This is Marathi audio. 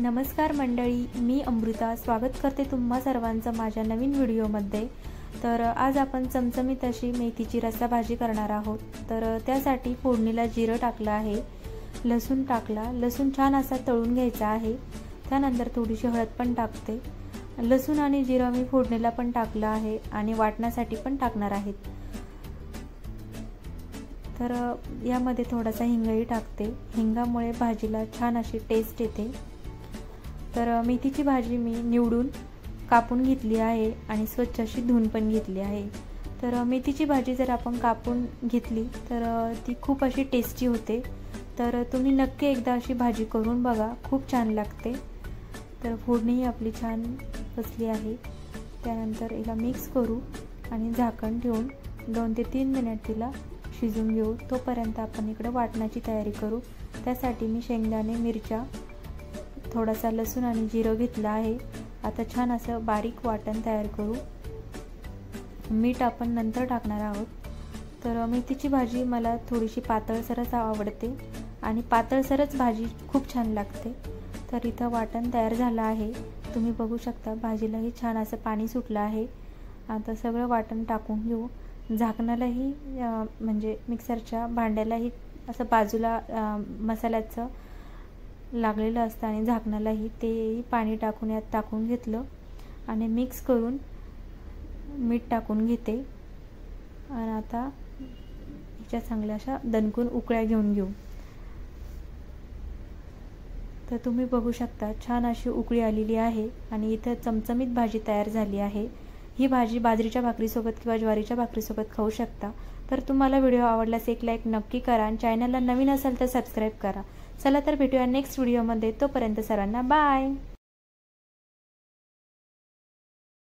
नमस्कार मंडळी, मी अमृता स्वागत करते तुम्हा सर्वांचं माझ्या नवीन व्हिडिओमध्ये। तर आज आपण चमचमीत अशी मेथीची रस्सा भाजी करणार आहोत। तर त्यासाठी फोडणीला जिरं टाकलं आहे, लसूण टाकला, लसूण छान असा तळून घ्यायचा आहे। त्यानंतर थोडीशी हळद पण टाकते। लसूण आणि जिरं मी फोडणीला पण टाकलं आहे आणि वाटण्यासाठी पण टाकणार आहेत। तर यामध्ये थोडासा हिंगही टाकते, हिंगामुळे भाजीला छान अशी टेस्ट येते। तर मेथीची भाजी मी निवडून कापून घेतली आहे आणि स्वच्छ अशी धुवून पण घेतली आहे। तर मेथीची भाजी जर आपण कापून घेतली तर ती खूप अशी टेस्टी होते। तर तुम्ही नक्की एकदा अशी भाजी करून बघा, खूप छान लागते। तर फोडणीही आपली छान बसली आहे। त्यानंतर याला मिक्स करू आणि झाकण ठेवून 2 ते 3 मिनिट तिला शिजून घेऊ। तोपर्यंत आपण इकडे वाटणाची तयारी करू। त्यासाठी मी शेंगदाणे, मिरच्या, थोडासा लसूण आणि जिरं घेतलं आहे। आता छान असं बारीक वाटण तयार करू। मीठ आपण नंतर टाकणार आहोत। तर मेथीची भाजी मला थोडीशी पातळसरच आवडते आणि पातळसरच भाजी खूप छान लागते। तर इथं वाटण तयार झालं आहे, तुम्ही बघू शकता। भाजीलाही छान असं पाणी सुटलं आहे। आता सगळं वाटण टाकून घेऊ। झाकणालाही म्हणजे मिक्सरच्या भांड्यालाही असं बाजूला मसाल्याचं लागलेलं असतं आणि झाकणालाही ते पाणी टाकून यात टाकून घेतलं आणि मिक्स करून मीठ टाकून घेते। आणि आता याच्या चांगल्या अशा दणकून उकळ्या घेऊन घेऊ। तर तुम्ही बघू शकता छान अशी उकळी आलेली आहे आणि इथं चमचमीत भाजी तयार झाली आहे। ही भाजी बाजरीच्या भाकरीसोबत किंवा ज्वारीच्या भाकरीसोबत खाऊ शकता। तर तुम्हाला व्हिडिओ आवडल्यास एक लाईक नक्की करा आणि चॅनलला नवीन असाल तर सबस्क्राईब करा। चला तर भेटूया नेक्स्ट व्हिडिओमध्ये। तोपर्यंत सर्वांना बाय।